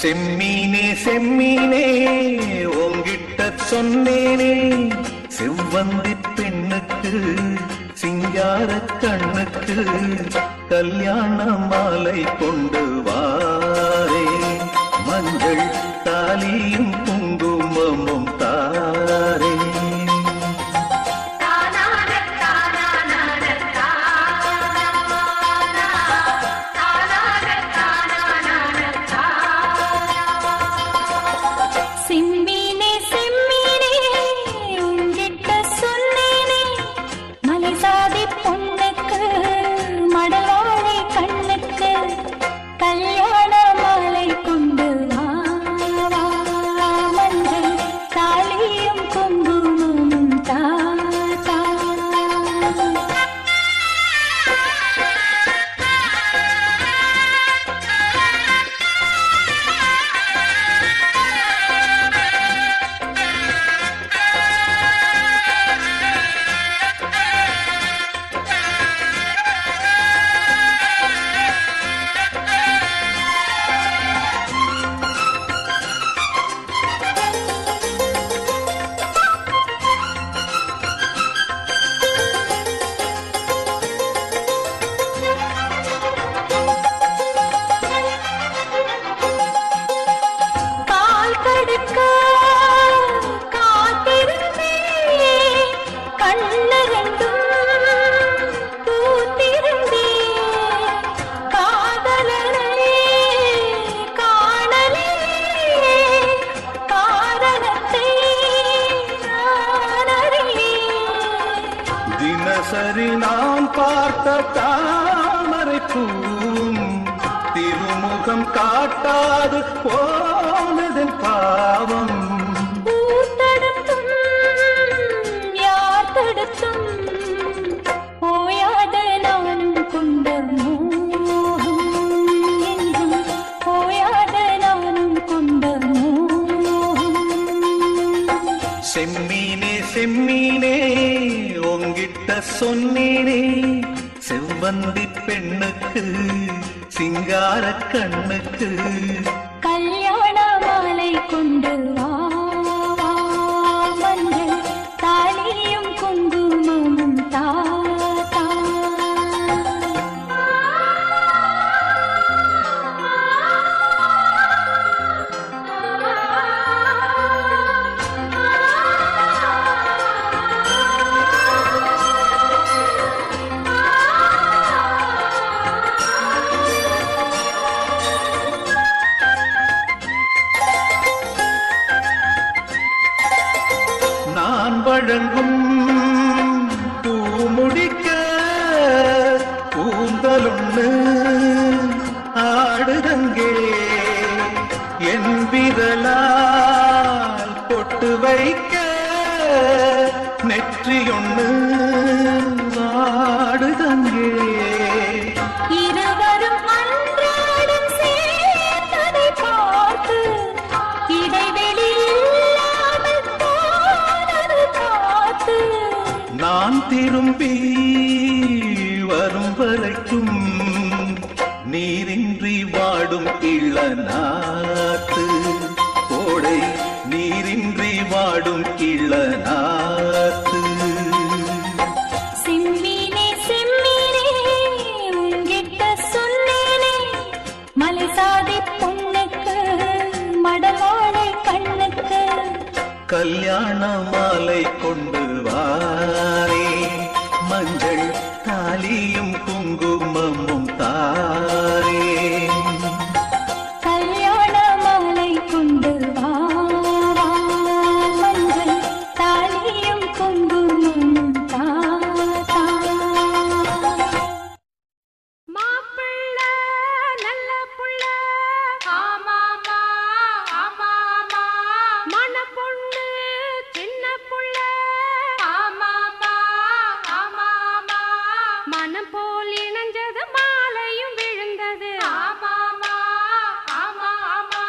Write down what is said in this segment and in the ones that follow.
செம்மீனே செம்மீனே உங்கிட்ட சொன்னேனே, செவ்வந்தி பெண்ணுக்கு சிங்கார கண்ணுக்கு கல்யாண மாலை கொண்டு வாரே, மஞ்சள் தாலியும் குங்குமமும் தாரே. தினசரி நான் பார்த்த தாமரை பூவும் திருமுகம் காட்டாது போனதன் பாவம். யார் தடுத்தும் போயாத நானும் கொண்ட மோகம், என்றும் போயாத நானும் கொண்ட மோகம். செம்மீனே செம்மீனே உங்கிட்ட சொன்னேனே, செவ்வந்தி பெண்ணுக்கு சிங்கார கண்ணுக்கு கல்யாண மாலை கொண்டு வா, மஞ்சள் தாலியும் குங்குமமும் தா. வழங்கும் பூமுடிக்க பூந்தலொன்னு ஆடுதங்கே, என் விரலால் பொட்டு வைக்க நெற்றியொன்னு ஆடுதங்கே. இருவரும் அன்றாடம் சேர்ந்ததை பார்த்து இடைவெளி நான் திரும்பி வரும் வரைக்கும் நீரின்றி வாடும் இளநாத்து, கோடை நீரின்றி வாடும் இளநாத்து. செம்மீனே செம்மீனே உங்கிட்ட சொன்னேனே, மலைசாதி பொண்ணுக்கு மடவாளை கண்ணுக்கு கல்யாண மாலை கொண்டு வாரே, மஞ்சள் தாலியும் குங்குமமும் தாரே. கல்யாண மாலை கொண்டு வா, மஞ்சள் தாலியும் குங்குமமும் தா. மாப்பிள்ள நல்ல புள்ள, ஆமாமா ஆமாமா, மண பொண்ணு சின்ன புள்ள, ஆமாமா ஆமாமா, மனம் போல் இணைஞ்சது மாலையும் விழுந்தது, ஆமாமா ஆமாமா,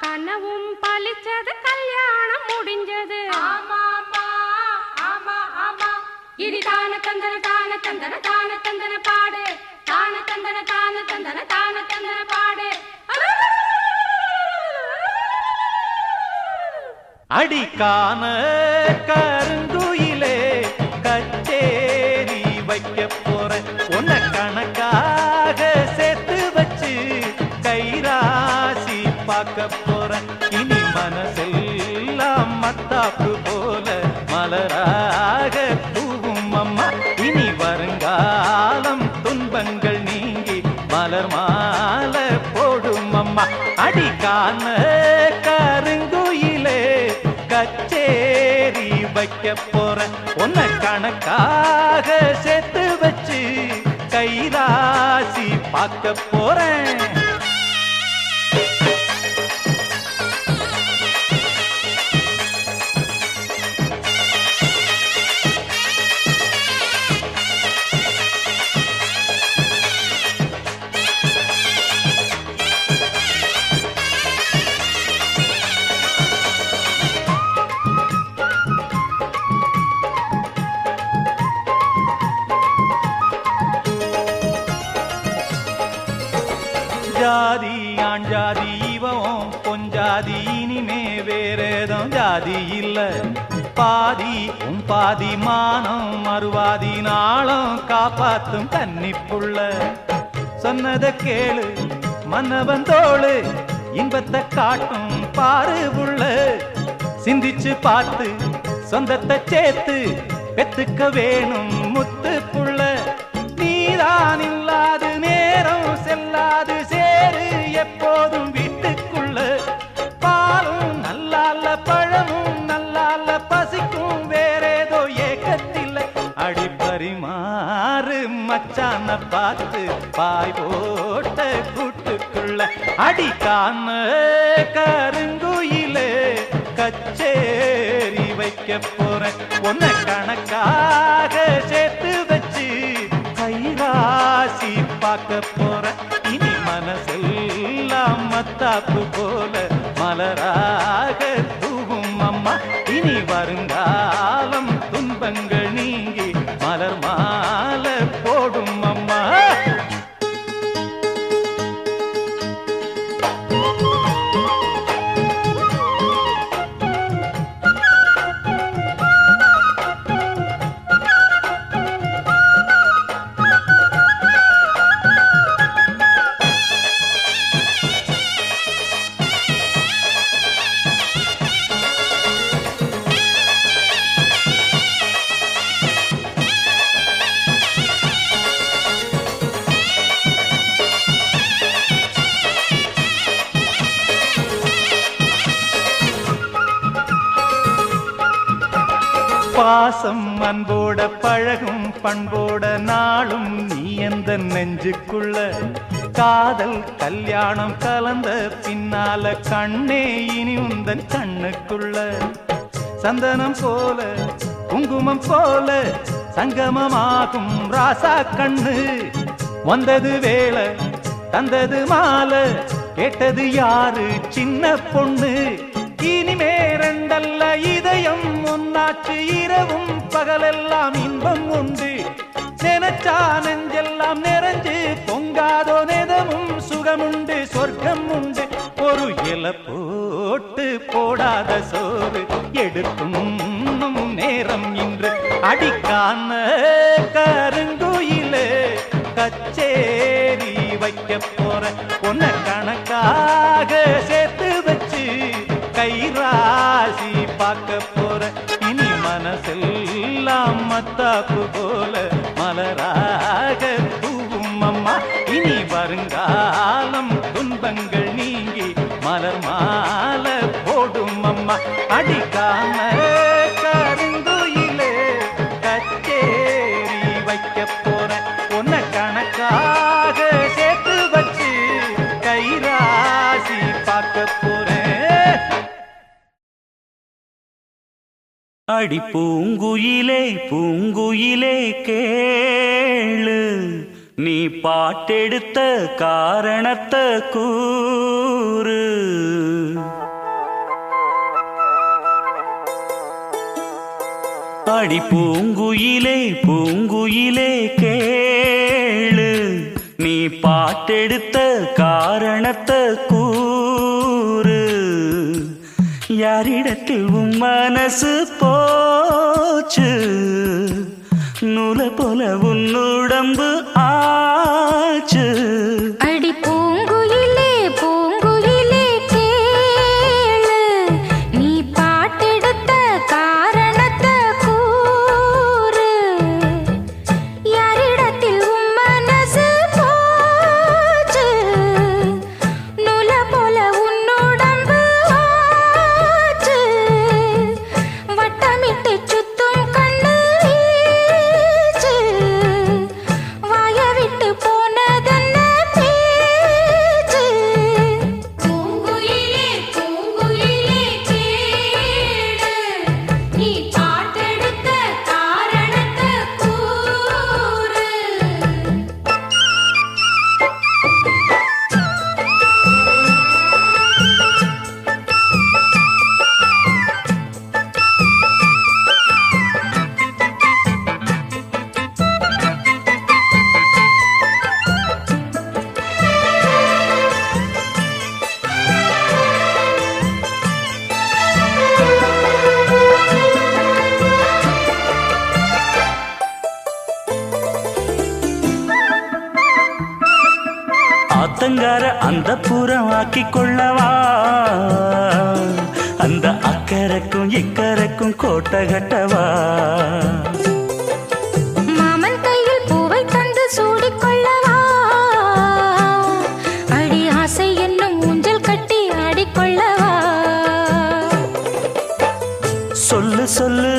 கனவும் பலிச்சது கல்யாணம் முடிஞ்சது, ஆமாமா ஆமா ஆமா. இனி தான தந்தன தான தந்தன தான தந்தன பாடு, தான தந்தன தான தந்தன தான தந்தன பாடு. அடிக்கான கருங்குயிலே கச்சேரி வைக்க போற உன்னை கணக்காக சேர்த்து வச்சு கைராசி பார்க்க போற இனி மனசெல்லாம் மத்தாப்பு போல மலராக பூவும் அம்மா இனி வருங்காலம் துன்பங்கள் நீங்கி மலர் மாலை போடும் அம்மா அடிக்கான கருங்குயிலே கச்சேரி வைக்க போற உன்னை கணக்காக சேர்த்து வச்சு கைராசி பார்க்க போறேன் ஜாதி ஆண் ஜாதி இவன் பொஞ்சாதி இனிமே வேறேதும் ஜாதி இல்ல பாதி பாதி மானம் மறுவாதி நாளும் காப்பாத்தும் கன்னிப்புள்ள சொன்னத கேளு மன்னவன் தோளு இன்பத்தை காட்டும் பாரு புள்ள சிந்திச்சு பார்த்து சொந்தத்தை சேர்த்து பெத்துக்க வேணும் முத்து புள்ள நீதான் இல்லாது நேரம் செல்லாது சேரு எப்போதும் வீட்டுக்குள்ள பாலும் நல்லால பழமும் நல்லால பசிக்கும் வேறேதோ ஏக்கத்தில் அடிப்பரிமாறு மச்சான பார்த்து பாய் போட்ட கூட்டுக்குள்ள அடிக்கான கருங்குயிலே கச்சேரி வைக்க போற உன்னை கணக்காக சேர்த்து வச்சு கைராசி பார்க்க போற இனி மனசெல்லாம் மத்தாப்பு போல மலராக தூவும் அம்மா இனி வருங்காலம் துன்பங்கள் நீங்கி மலர் மாலை போடும் அம்மா பாசம் அன்போட பழகும் பண்போட நாளும் நீ எந்த நெஞ்சுக்குள்ள காதல் கல்யாணம் கலந்த பின்னால கண்ணே இனி உந்தன் கண்ணுக்குள்ள சந்தனம் போல குங்குமம் போல சங்கமமாகும் ராசா கண்ணு வந்தது வேளை தந்தது மாலை கேட்டது யாரு சின்ன பொண்ணு இனிமே ரெண்டல்ல இதயம் ஒன்னாச்சு இரவும் பகலெல்லாம் இன்பம் உண்டு நினைச்சா நெஞ்செல்லாம் நிறைஞ்சு பொங்காதோ நெதமும் சுகமுண்டு சொர்க்கம் உண்டு ஒரு இலை போட்டு போடாத சோறு எடுக்கும் நேரம் இன்று அடிக்கான கருங்குயிலே கச்சேரி வைக்க போற உன்னை கணக்காக சேர்த்து வச்சு கைராசி பார்க்க போற இனி மனசெல்லாம் மத்தாப்பு போல மலராக தூவும் அம்மா இனி வருங்காலம் துன்பங்கள் நீங்கி மலர் மாலை போடும் அம்மா அடிக்காம கருங்குயிலே கச்சேரி வைக்க போற உன்னை கணக்காக சேர்த்து வச்சு கைராசி பார்க்க போறேன் அடி பூங்குயிலே பூங்குயிலே கேளு நீ பாட்டெடுத்த காரணத்தை கூறு அடி பூங்குயிலே பூங்குயிலே கேளு நீ பாட்டெடுத்த காரணத்தை கூறு யாரிடத்தில் உன் மனசு போச்சு நூலை போல உன் உடம்பு ஆச்சு அடி பூங்குயிலே பூங்குயிலே கேளு நீ பாட்டெடுத்த காரணத்தை கூறு யாரிடத்தில் உன் மனசு போச்சு நூல போல உன் உடம்பு ஆச்சு வட்டமிட்டு சுத்தும் கண்ணு வீச்சு வாய விட்டு போனதென்ன பேச்சு பூங்குயிலே பூங்குயிலே கேளு நீ பாட்டெடுத்த காரணத்தை கூறு ஆத்தங்கார அந்த புறம் ஆக்கி கொள்ளவா அந்த அக்கறைக்கும் இக்கரைக்கும் கோட்டை கட்டவா மாமன் கையில் பூவை தந்து சூடிக்கொள்ளவா அடி ஆசை என்னும் ஊஞ்சல் கட்டி ஆடிக்கொள்ளவா சொல்லு சொல்லு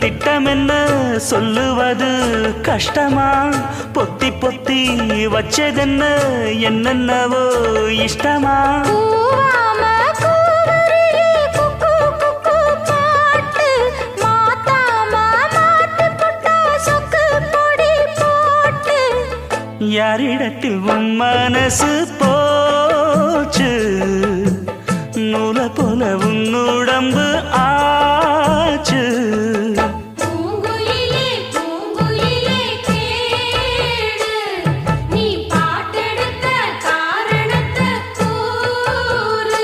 திட்டம் என்ன சொல்லுவது கஷ்டமா பொத்தி பொத்தி வச்சதென்ன என்னென்னவோ இஷ்டமா பூவாம கூவரிலே குக்கு குக்கு பாட்டு மாத்தாம மாட்டு புட்டா சொக்கு பொடி போட்டு யாரிடத்தில் உன் மனசு போச்சு நூலை போல உன் உடம்பு ஆச்சு பூங்குயிலே பூங்குயிலே கேளு நீ பாட்டெடுத்த காரணத்தை கூறு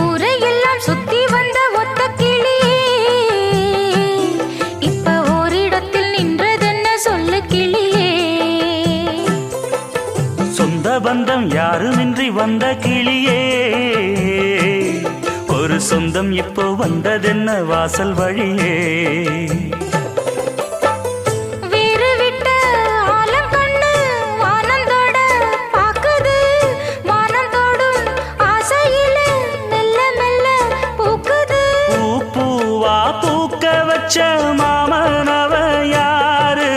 ஊரையெல்லாம் சுத்தி வந்த ஒத்த கிளியே இப்ப ஓரிடத்தில் நின்றதென்ன சொல்லு கிளியே சொந்த பந்தம் யாருமின்றி வந்த கிளியே ஒரு சொந்தம் இப்போ வந்ததென்ன வாசல் வழியே வீறு விட்ட ஆலம் கண்ணு வானந்தோட பாக்குது வானந்தோடும் ஆசையில மெல்ல மெல்ல பூக்குது பூ பூவா பூக்க வச்ச மாமனவ யாரு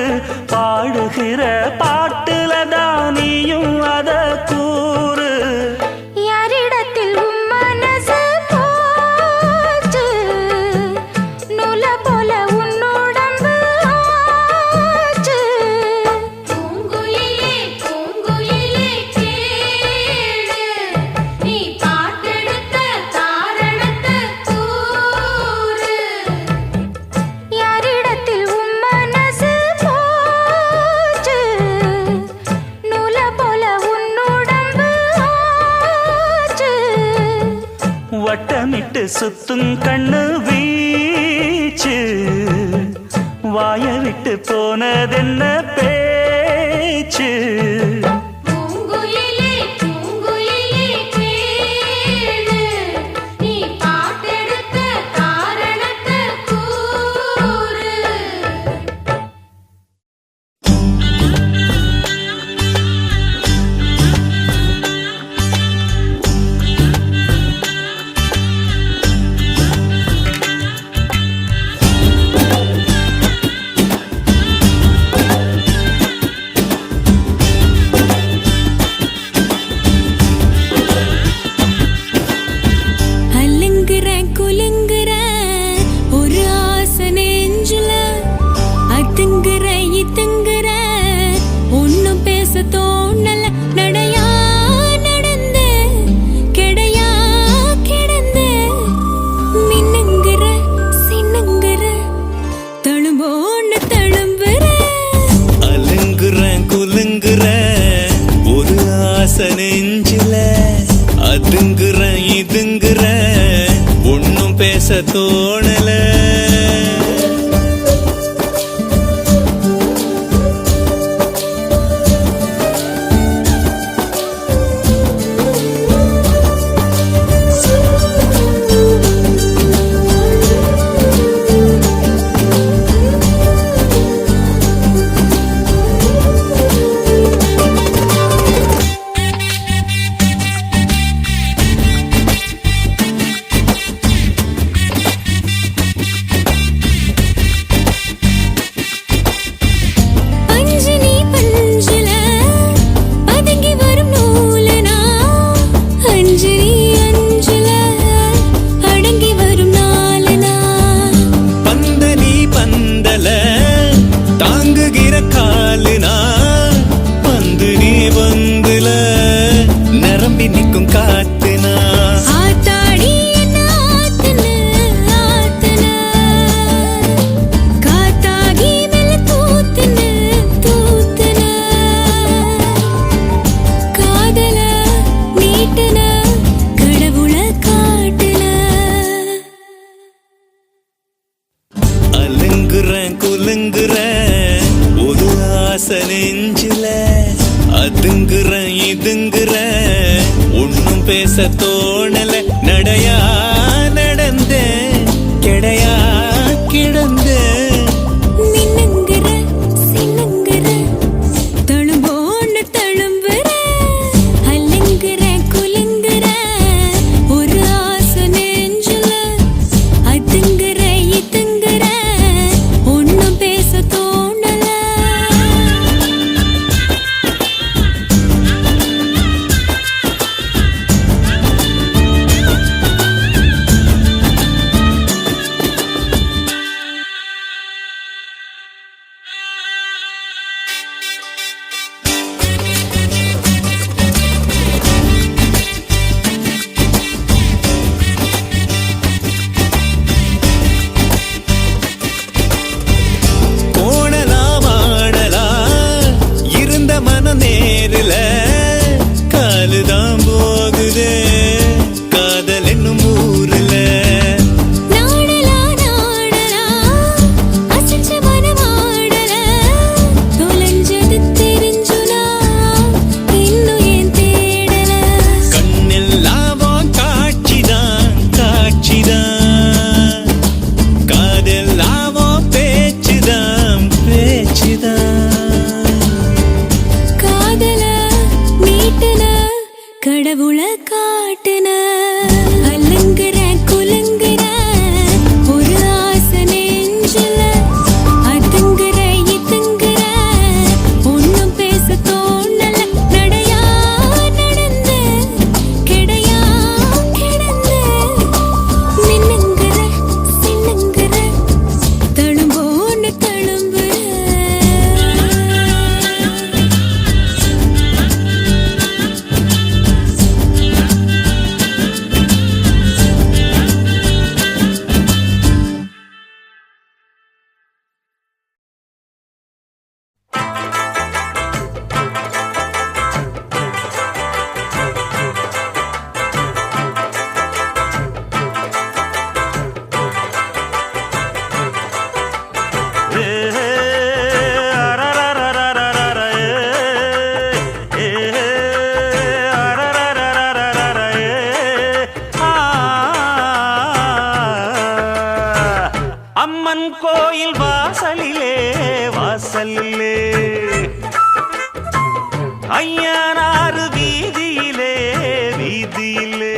பாடுகிற பாட்டுல தானியும் அத கூறு யாரிடத்தில் உன் மனசு போச்சு நூல போல உன் உடம்பு ஆச்சு பூங்குயிலே பூங்குயிலே கேளு நீ பாட்டெடுத்த காரணத்தை கூறு யாரிடத்தில் உன் மனசு போச்சு நூல போல உன் உடம்பு ஆச்சு வட்டமிட்டு சுத்தும் கண்ணு வீச்சு வாய விட்டு போனதென்ன பேச்சு பூங்குயிலே பூங்குயிலே கேளு நீ பாட்டெடுத்த காரணத்தை கூறு அதுங்கிற இதுங்கிற ஒன்னும் பேச தோணல நடையா நடந்த கெடையா கிடந்த மின்னுங்கிற சின்னுங்கிற தழும்போன்னு தழும்புற அலுங்குற குலுங்குற ஒரு ஆசை நெஞ்சில அதுங்குற இதுங்குற ஒன்னும் பேச தோணல நெஞ்சில அதுங்குற இதுங்குற ஒன்னும் பேச தோணல நடையா நடந்த கெடையா கிடந்த மின்னுங்கிற சின்னுங்கிற தழும்போன்னு தழும்புற அல்லுங்கிற குலுங்குற ஒரு ஆசை நெஞ்சில அதுங்கிற இதுங்கிற ஒன்னும் பேச தோணல நேரில காலுதான் போகுதே காதல் என்னும் ஊருல நாடலா நாடலா அசைச்ச மனமாடல தொலைஞ்சது தெரிஞ்சுனா இன்னும் ஏன் தேடல கண்ணெல்லாம் காட்சிதான் காட்சிதான் காதெல்லாம் பேச்சுதான் பேச்சுதான் கடவுள காட்டுன அலங்குற குலுங்குற ஒரு ஆசை நெஞ்சில அதுங்குற இதுங்குற ஒன்னும் பேச தோணல நடையா நடந்த கெடையா கிடந்த மின்னுங்கிற சின்னுங்கிற தழும்போன்னு தழும்புற அம்மன் கோயில் வாசலிலே வாசலிலே ஐயனாறு வீதியிலே வீதியிலே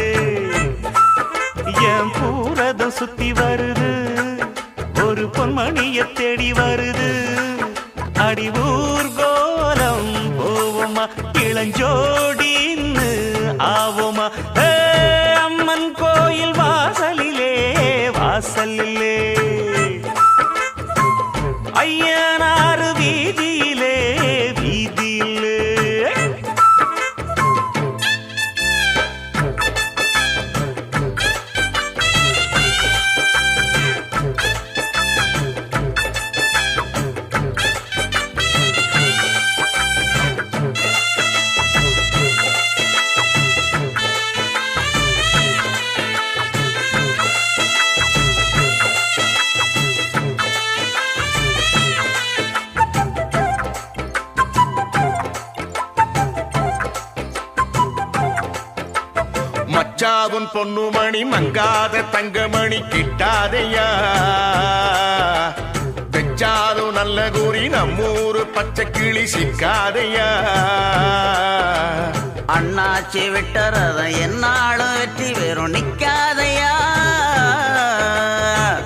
என் பூரதம் சுத்தி வருது ஒரு பொன்மணிய தேடி வருது அடி ஊர்கோலம் போவோமா இளஞ்சோடின்னு ஆவோமா அம்மன் கோயில் வாசலிலே வாசலிலே ஐயனா மச்சாவும் பொண்ணுமணி மங்காத தங்கமணி கிட்டாதையா வெச்சாலும் நல்ல கூறி நம்மூரு பச்சை கிளி சிக்காதையா அண்ணாச்சி விட்டறத என்னாலும் வெற்றி வெறும் நிக்காதையா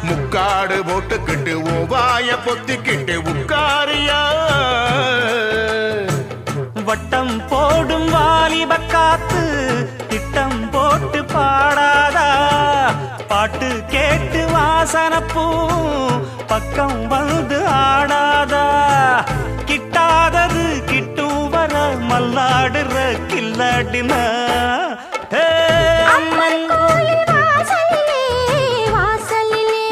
முக்காடு போட்டுக்கிட்டு ஓவாய பொத்திக்கிட்டு உட்காரியா வட்டம் போடும் வாலிப காத்து திட்டம் போட்டு பாடாதா பாட்டு கேட்டு வாசனப்பூ பக்கம் வந்து ஆடாதா கிட்டாதது கிட்டும் வர மல்லாடுற கில்லாடினா அம்மன் கோயில் வாசலிலே வாசலிலே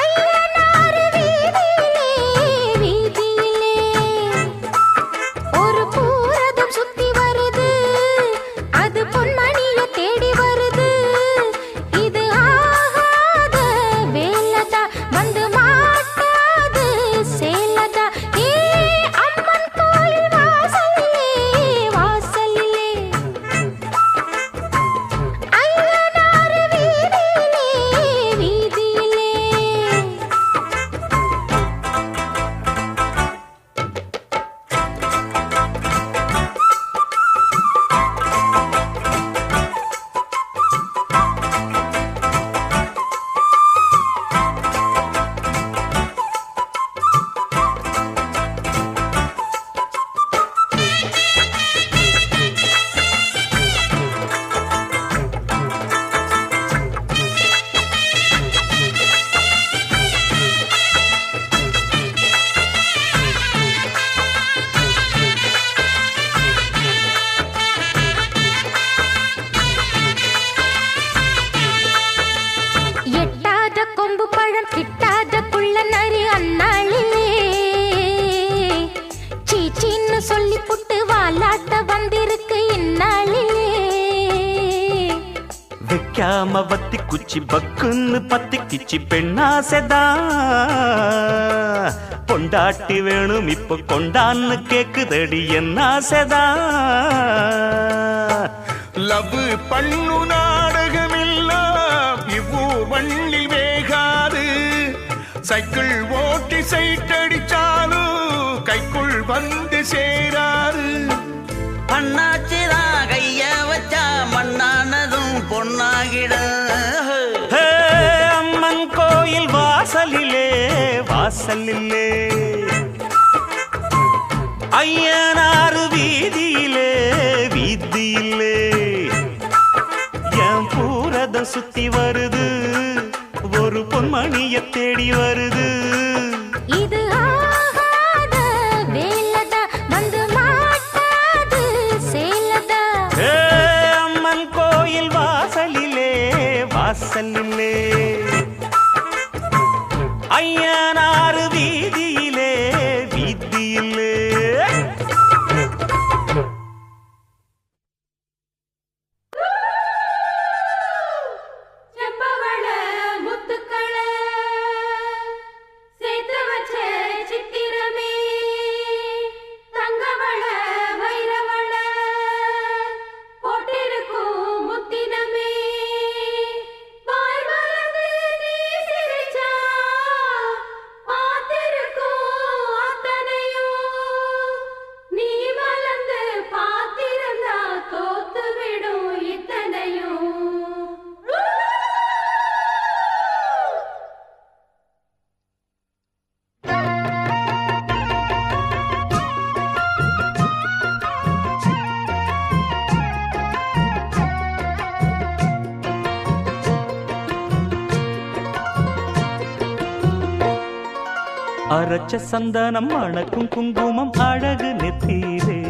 ஐயனார் வீதியிலே வீதியிலே ஒரு பூரதம் சுத்தி வருது அது பொன்மணிய தேடி வருது இது ஆகாத வேலதா வந்து மாட்டாது சேலதா ஏ அம்மன் கோயில் வாசலிலே வாசலிலே ஐயனார் வீதியிலே வீதியிலே எட்டாத கொம்பு பழம் கிட்டாத குள்ள நரி அந்நாளிலே சீச்சின்னு சொல்லி புட்டு வாலாட்ட வந்திருக்கு இந்நாளிலே வைக்காம வத்தி குச்சி பக்குன்னு பத்தி கிச்சி பெண்ணாசைதா பொண்டாட்டி வேணும் இப்ப கொண்டான்னு கேக்குதடி என்ன ஆசைதா லவ் பண்ணு நாடகமெல்லாம் இவ்வூர் வண்ணில் வேகாது சைக்கிள் ஓட்டி சைட்டடிச்சாலும் கைக்குள் வந்து சேராது அண்ணாச்சிதான் கைய வச்சா மண்ணானதும் பொன்னாகிட ஹே, அம்மன் கோயில் வாசலிலே வாசலிலே ஐயனார் வீதியிலே வீதியிலே என் பூரதம் சுத்தி வருது ஒரு பொன்மணிய தேடி வருது இது ஆகாத வேலதா வந்து மாட்டாது சேலதா ஏ அம்மன் கோயில் வாசலிலே வாசலிலே ஐயனார் வீதியிலே வீதியிலே செம்பவள முத்துக்கள சேர்த்து வச்ச சித்திரமே தங்கவள வைரவள போட்டிருக்கும் முத்தினமே வாய் மலர்ந்து நீ சிரிச்சா பார்த்திருக்கும் அத்தனையும் நீ மலர்ந்து பார்த்திருந்தா தோத்து விடும் இத்தனையும் அரைச்ச சந்தனம் அணக்கும் குங்குமம் அழகு நெத்தியிலே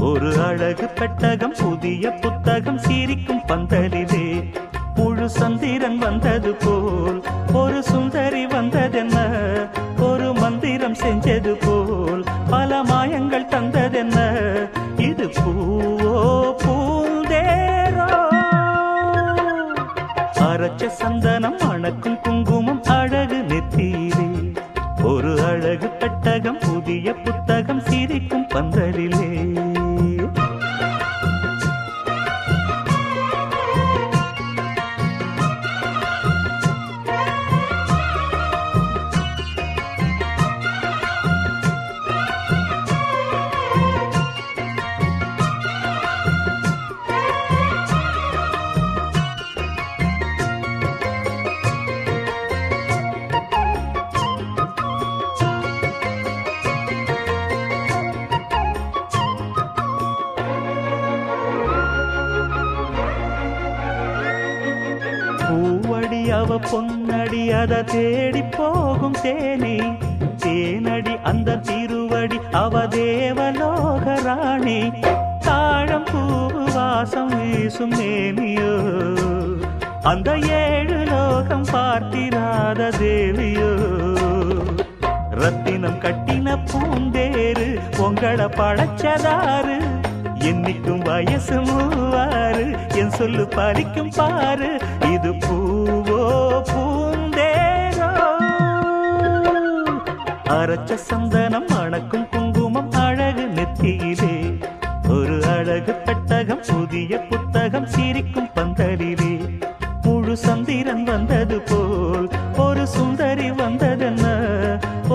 ஒரு அழகு பெட்டகம் புதிய புத்தகம் சிரிக்கும் பந்தலிலே முழு சந்திரன் வந்தது போல் ஒரு சுந்தரி வந்ததென்ன ஒரு மந்திரம் செஞ்சது போல் பல மாயங்கள் தந்ததென்ன இது பூவோ பூந்தேரோ அரைச்ச சந்தனம் அணக்கும் குங்குமம் அழகு நெத்தியிலே ஒரு அழகு பெட்டகம் புதிய புத்தகம் சிரிக்கும் பந்தலிலே பொன்னடி அத தேடி போகும் தேனி தேனடி அந்த திருவடி அவ தேவலோக ராணி தாழம் பூவு வாசம் வீசும் மேனியோ அந்த 7 லோகம் பார்த்திராத தேவியோ ரத்தினம் கட்டின பூந்தேரு உங்களை படைச்சதாரு என்னைக்கும் வயசு 36 என் சொல்லு பறிக்கும் பாரு இது பூவோ பூந்தேரோ அரைச்ச சந்தனம் மணக்கும் குங்குமம் அழகு நெத்தியிலே ஒரு அழகு பெட்டகம் புதிய புத்தகம் சிரிக்கும் பந்தலிலே முழு சந்திரன் வந்தது போல் ஒரு சுந்தரி வந்ததென்ன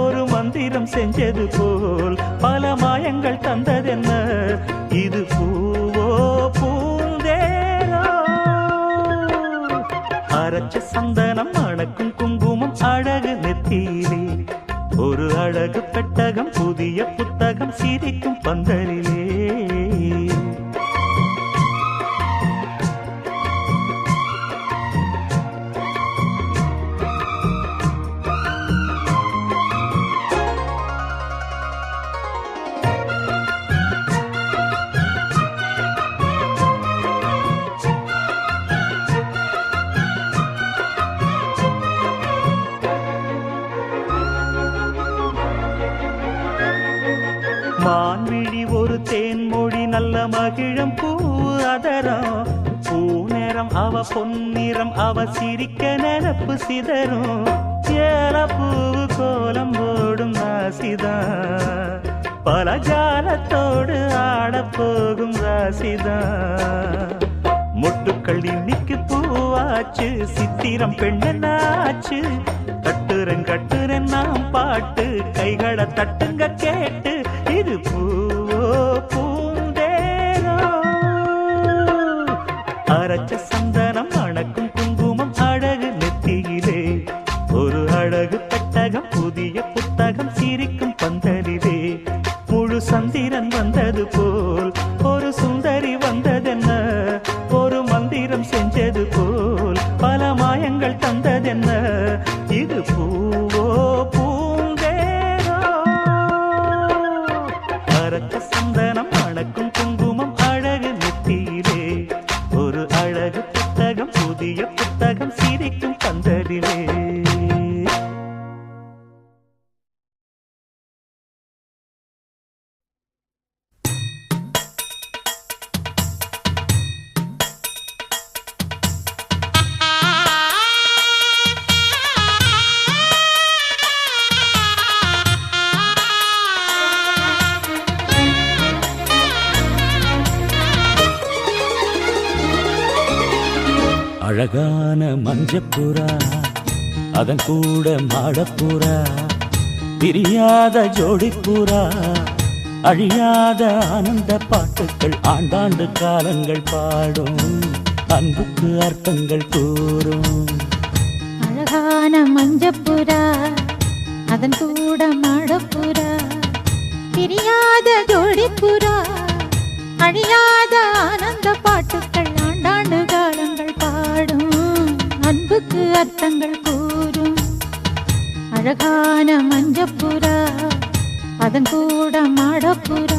ஒரு மந்திரம் செஞ்சது போல் பல மாயங்கள் தந்ததென்ன இது பூவோ பூந்தேரோ அரைச்ச சந்தனம் மணக்கும் குங்குமம் அழகு நெத்தியிலே ஒரு அழகு பெட்டகம் புதிய புத்தகம் சிரிக்கும் பந்தலிலே மான்விழி ஒரு தேன்மொழி நல்ல மகிழம் பூ அதரம் பூநேரம் அவ பொன்னிறம் அவ சிரிக்க நினப்பு சிதறும் ஏல பூவு கோலம் போடும் ராசிதான் பல ஜாலத்தோடு ஆடப்போகும் ராசிதான் மொட்டுக்கள் இன்னைக்கு பூவாச்சு சித்திரம் பெண்ணாச்சு கட்டுறன் நாம் பாட்டு கைகளை தட்டுங்க கேட்டு இது பூவோ பூந்தேரோ அரைச்ச சந்தனம் மணக்கும் குங்குமம் அழகு நெத்தியிலே ஒரு அழகு பெட்டகம் புதிய புத்தகம் சிரிக்கும் பந்தலிலே முழு சந்திரன் வந்தது போல் ஒரு சுந்தரி வந்ததென்ன ஒரு மந்திரம் செஞ்சது போல் பல மாயங்கள் தந்ததென்ன இது பூவோ பூந்தேரோ அரைச்ச சந்தனம் மணக்கும் குங்குமம் அழகு நெத்தியிலே ஒரு அழகு புத்தகம் புதிய புத்தகம் சிரிக்கும் பந்தலிலே அழகான மஞ்சப்புறா அதன் கூட மாடப்புறா பிரியாத ஜோடிப்புறா அழியாத ஆனந்த பாட்டுக்கள் ஆண்டாண்டு காலங்கள் பாடும் அன்புக்கு அர்த்தங்கள் கூறும் அழகான மஞ்சப்புறா அதன் கூட மாடப்புறா பிரியாத ஜோடிப்புறா அழியாத ஆனந்த பாட்டுக்கள் ஆண்டாண்டு காலங்கள் பாடும் அன்புக்கு அர்த்தங்கள் கூறும் அழகான மஞ்சப்புறா அதன் கூட மாடப்புறா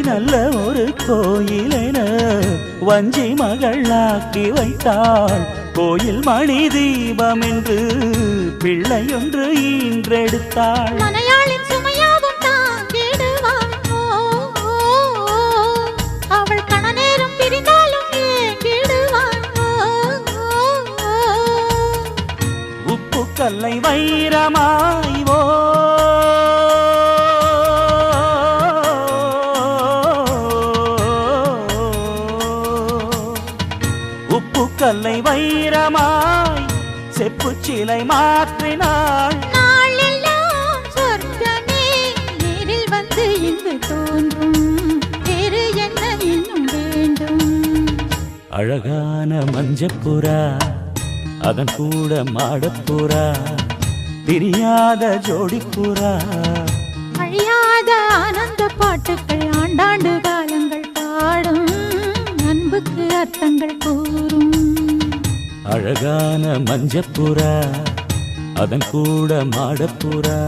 நல்ல ஒரு கோயிலென வஞ்சி மகளாக்கி வைத்தாள் கோயில் மணி தீபம் என்று பிள்ளையொன்று ஈன்றெடுத்தாள் மலையாளின் சுமையாவும் தாங்கிடுவாள் அவள் கணநேரம் பிரிந்தாலும் ஏங்கிடுவாள் உப்பு கல்லை வைரமாய் உப்பு கல்லை வைரமாய் செப்பு சிலை மாற்றினாள். நாளெல்லாம் சொர்க்கமே நேரில் வந்து இங்கு தோன்றும், வேறு என்ன இன்னும் வேண்டும்? அழகான மஞ்சப்புறா அதன் கூட மாடப்புறா, பிரியாத ஜோடிப்புறா, அழியாத ஆனந்த பாட்டுக்கள் ஆண்டாண்டு காலங்கள் பாடும், அன்புக்கு அர்த்தங்கள் கூறும். அழகான மஞ்சப்புறா அதன் கூட மாடப்புறா.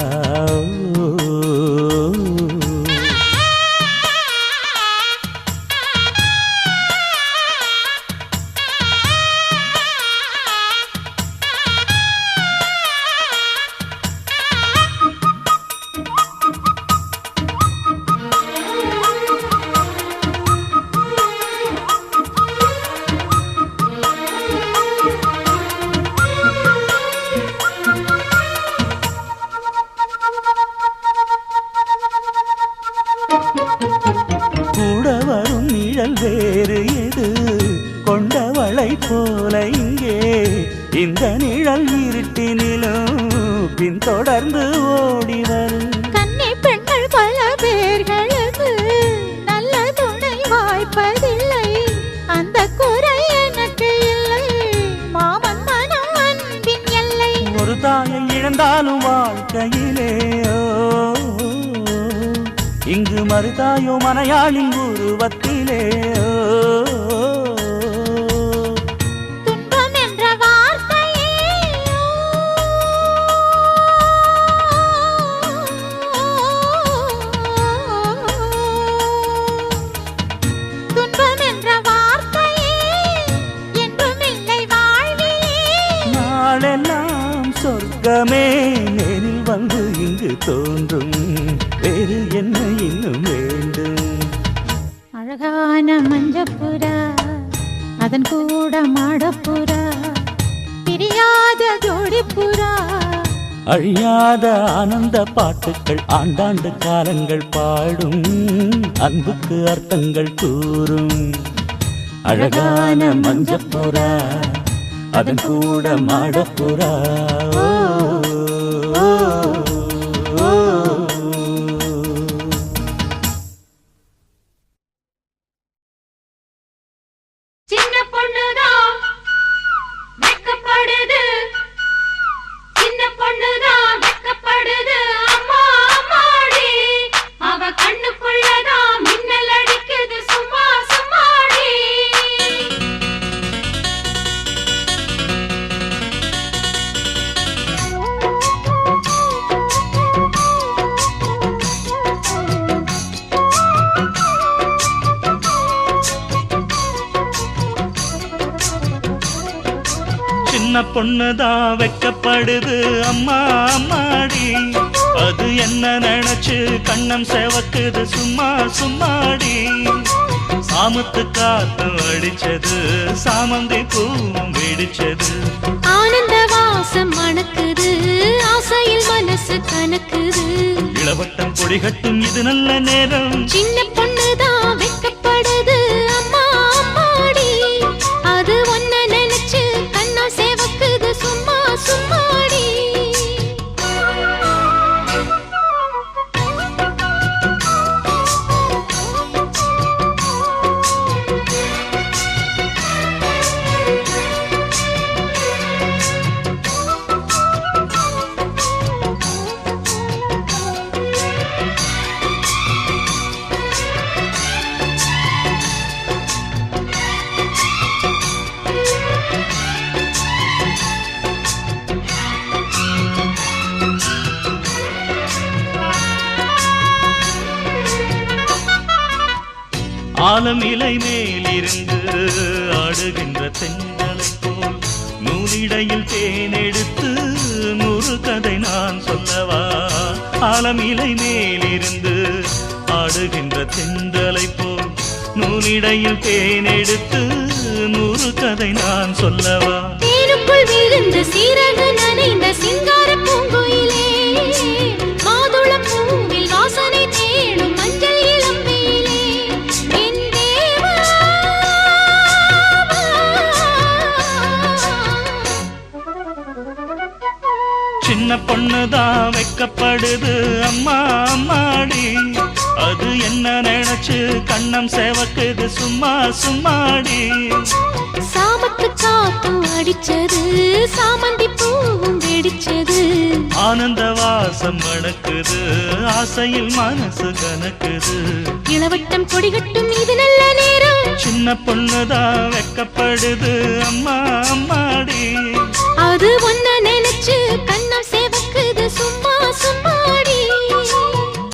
கூட வரும் நிழல் வேறு எது, கொண்டவளை போல இங்கே இந்த நிழல் இருட்டினிலும் பின்தொடர்ந்து ஓடி வரும். கன்னி பெண்கள் பல பேர்களுக்கு நல்ல துணை வாய்ப்பதில்லை, அந்த குறை எனக்கு இல்லை, மாமன் மனம் அன்பின் எல்லை. ஒரு தாயை இழந்தாலும் வாழ்க்கையிலே இங்கு மறுதாயோ மனையாளின் உருவத்திலே. துன்பம் என்ற வார்த்தையே துன்பம் என்ற வார்த்தையே என்றும் இல்லை வாழ்விலே. நாளெல்லாம் சொர்க்கமே நேரில் வந்து இங்கு தோன்றும், வேறு என்ன இன்னும் வேண்டும்? அழகான மஞ்சப்புறா அதன் கூட மாடப்புறா, பிரியாத ஜோடிப்புறா, அழியாத ஆனந்த பாட்டுக்கள் ஆண்டாண்டு காலங்கள் பாடும், அன்புக்கு அர்த்தங்கள் கூறும். அழகான மஞ்சப்புறா அதன் கூட மாடப்புறா. சின்ன பொண்ணுதான் வெக்கப்படுது, சின்ன பொண்ணுதான் வெக்கப்படுது, அம்மா அம்மாடி, அவ கண்ணுக்குள்ளதான் மின்னல் அடிக்குது, சும்மா சும்மாடி. சின்ன பொண்ணுதான் வெக்கப்படுது, அம்மா அம்மாடி, அது என்ன நினைச்சு கண்ணம் செவக்குது, சும்மா சும்மாடி. சாமத்து காத்து அடிச்சது, சாமந்தி பூவும் வெடிச்சது, ஆனந்த வாசம் மணக்குது, ஆசையில் மனசு கணக்குது, இளவட்டம் கொடிகட்டும் இது நல்ல நேரம். சின்ன பொண்ணுதான் வெக்கப்படுது, அம்மா அம்மாடி, அது ஒன்ன நினைச்சு கண்ணா சேவக்குது, சும்மா சும்மாடி. ஆலம் இலை மேலிருந்து ஆடுகின்ற தென்றலை போல் நூலிடையில் தேனெடுத்து 100 கதை நான் சொல்லவா. ஆலம் இலை மேலிருந்து ஆடுகின்ற தென்றலை போல் நூலிடையில் தேனெடுத்து 100 கதை நான் சொல்லவா. சிறைக்குள் விழுந்த சீரக நனைந்த சிங்கார பூங்குயிலே மாதுளம் பூவில் வாசனை தேடும் மஞ்சள் இளம்பெயிலே என் தேவா சின்ன பொண்ணுதான் வெக்கப்படுது அம்மா அம்மாடி அது என்ன நினைச்சு கண்ணம் சேவக்குது சும்மா சும்மாடி சாமத்து காத்தும் அடிச்சது சாமந்தி பூவும் வெடிச்சது ஆனந்த வாசம் மணக்குது ஆசையில் மனசு கணக்குது இளவட்டம் கொடிகட்டும் இது நல்ல நேரம் சின்ன பொண்ணுதான் வெக்கப்படுது அம்மா அம்மாடி